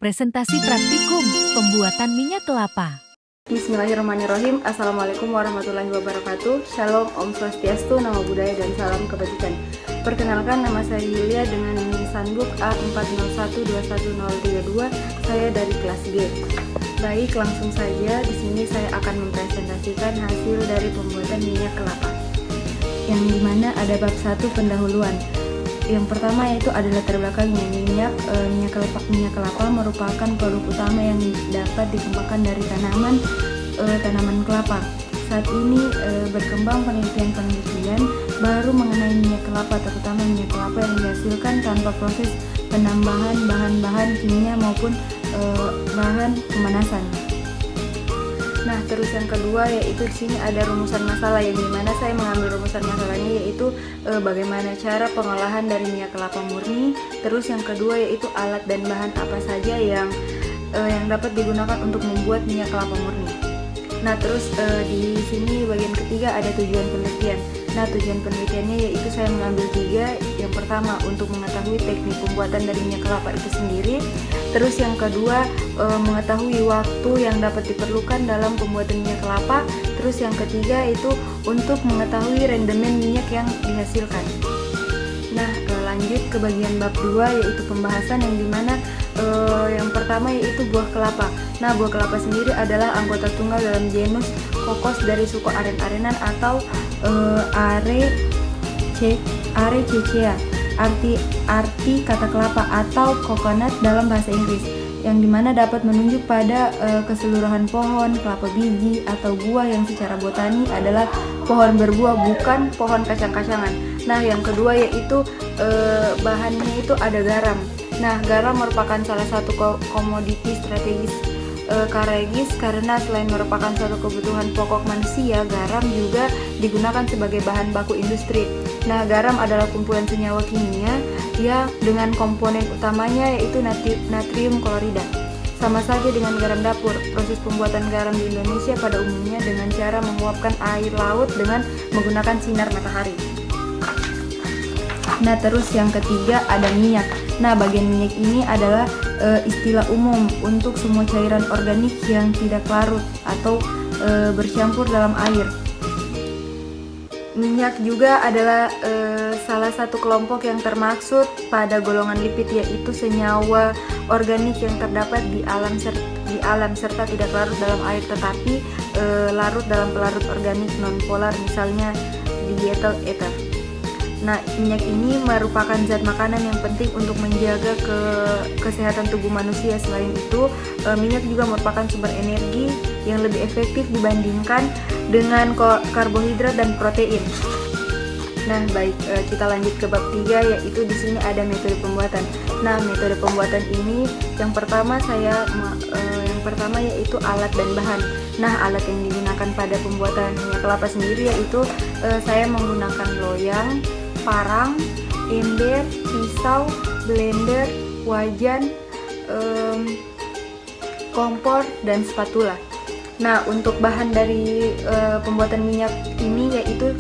Presentasi praktikum pembuatan minyak kelapa. Bismillahirrahmanirrahim. Assalamualaikum warahmatullahi wabarakatuh. Shalom, Om Swastiastu, Namo Buddhaya, dan salam kebajikan. Perkenalkan, nama saya Yulia dengan NIM Sandbook A40121032. Saya dari kelas G. Baik, langsung saja. Di sini saya akan mempresentasikan hasil dari pembuatan minyak kelapa. Yang dimana ada bab 1 pendahuluan. Yang pertama yaitu adalah latar belakangnya. Minyak kelapa merupakan produk utama yang dapat dikembangkan dari tanaman kelapa. Saat ini berkembang penelitian baru mengenai minyak kelapa, terutama minyak kelapa yang dihasilkan tanpa proses penambahan bahan-bahan kimia maupun bahan pemanasan. Nah, terus yang kedua yaitu di sini ada rumusan masalah, yang dimana saya mengambil rumusan masalahnya yaitu bagaimana cara pengolahan dari minyak kelapa murni. Terus yang kedua yaitu alat dan bahan apa saja yang dapat digunakan untuk membuat minyak kelapa murni. Nah, terus di sini bagian ketiga ada tujuan penelitian. Nah, tujuan penelitiannya yaitu saya mengambil 3. Yang pertama untuk mengetahui teknik pembuatan dari minyak kelapa itu sendiri. Terus yang kedua mengetahui waktu yang dapat diperlukan dalam pembuatan minyak kelapa. Terus yang ketiga itu untuk mengetahui rendemen minyak yang dihasilkan. Nah, lanjut ke bagian bab 2 yaitu pembahasan, yang dimana yang pertama yaitu buah kelapa. Nah, buah kelapa sendiri adalah anggota tunggal dalam genus Cocos dari suku aren-arenan atau Arecea. Arti kata kelapa atau coconut dalam bahasa Inggris, yang dimana dapat menunjuk pada keseluruhan pohon kelapa biji atau buah yang secara botani adalah pohon berbuah, bukan pohon kacang-kacangan. Nah, yang kedua yaitu bahannya itu ada garam. Nah, garam merupakan salah satu komoditi strategis karena selain merupakan suatu kebutuhan pokok manusia, garam juga digunakan sebagai bahan baku industri. Nah, garam adalah kumpulan senyawa kimia yang dengan komponen utamanya yaitu natrium klorida. Sama saja dengan garam dapur. Proses pembuatan garam di Indonesia pada umumnya dengan cara menguapkan air laut dengan menggunakan sinar matahari. Nah, terus yang ketiga ada minyak. Nah, bagian minyak ini adalah istilah umum untuk semua cairan organik yang tidak larut atau bercampur dalam air. Minyak juga adalah salah satu kelompok yang termaksud pada golongan lipid, yaitu senyawa organik yang terdapat di alam serta tidak larut dalam air tetapi larut dalam pelarut organik non-polar, misalnya di diethyl ether. Nah, minyak ini merupakan zat makanan yang penting untuk menjaga kesehatan tubuh manusia. Selain itu, minyak juga merupakan sumber energi yang lebih efektif dibandingkan dengan karbohidrat dan protein. Nah, baik, kita lanjut ke bab 3 yaitu di sini ada metode pembuatan. Nah, metode pembuatan ini yang pertama yaitu alat dan bahan. Nah, alat yang digunakan pada pembuatan minyak kelapa sendiri yaitu saya menggunakan loyang, parang, ember, pisau, blender, wajan, kompor, dan spatula. Nah, untuk bahan dari pembuatan minyak ini yaitu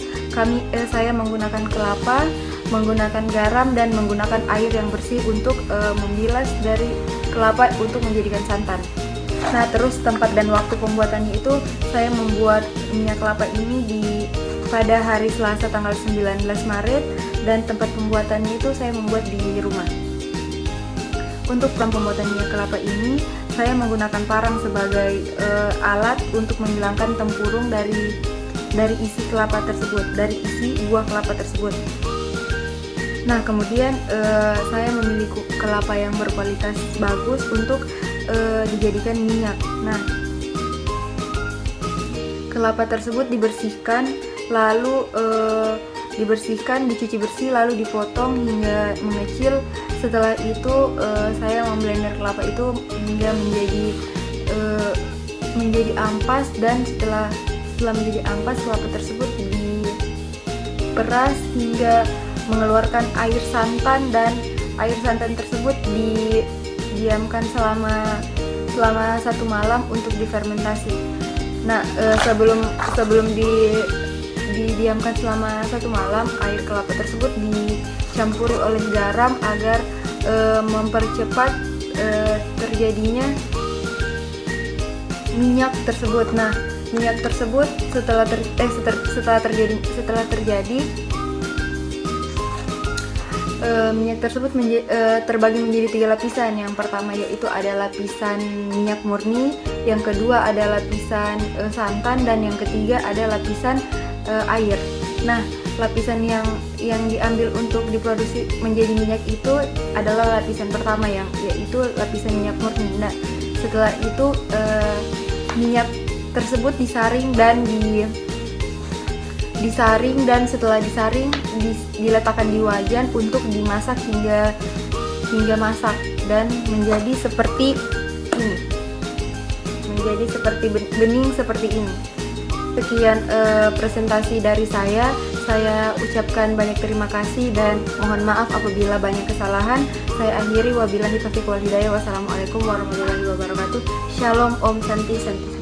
saya menggunakan kelapa, menggunakan garam, dan menggunakan air yang bersih untuk membilas dari kelapa untuk menjadikan santan. Nah, terus tempat dan waktu pembuatannya itu saya membuat minyak kelapa ini pada hari Selasa tanggal 19 Maret dan tempat pembuatannya itu saya membuat di rumah. Untuk pembuatan minyak kelapa ini saya menggunakan parang sebagai alat untuk menghilangkan tempurung dari isi kelapa tersebut, dari isi buah kelapa tersebut. Nah, kemudian saya memilih kelapa yang berkualitas bagus untuk dijadikan minyak. Nah, kelapa tersebut dibersihkan, lalu dicuci bersih, lalu dipotong hingga mengecil. Setelah itu saya memblender kelapa itu hingga menjadi ampas, dan setelah menjadi ampas, kelapa tersebut diperas hingga mengeluarkan air santan, dan air santan tersebut didiamkan selama 1 malam untuk difermentasi. Nah, sebelum didiamkan selama 1 malam, air kelapa tersebut dicampuri oleh garam agar mempercepat terjadinya minyak tersebut. Nah, minyak tersebut setelah terjadi minyak tersebut terbagi menjadi 3 lapisan. Yang pertama yaitu ada lapisan minyak murni, yang kedua ada lapisan santan, dan yang ketiga ada lapisan air. Nah, lapisan yang diambil untuk diproduksi menjadi minyak itu adalah lapisan pertama yaitu lapisan minyak murni. Nah, setelah itu minyak tersebut disaring dan setelah disaring diletakkan di wajan untuk dimasak hingga masak dan menjadi seperti ini. Menjadi seperti bening seperti ini. Sekian presentasi dari saya. Saya ucapkan banyak terima kasih dan mohon maaf apabila banyak kesalahan. Saya akhiri, wabillahi taufiq wal hidayah. Wassalamualaikum warahmatullahi wabarakatuh. Shalom, Om Santi Santi.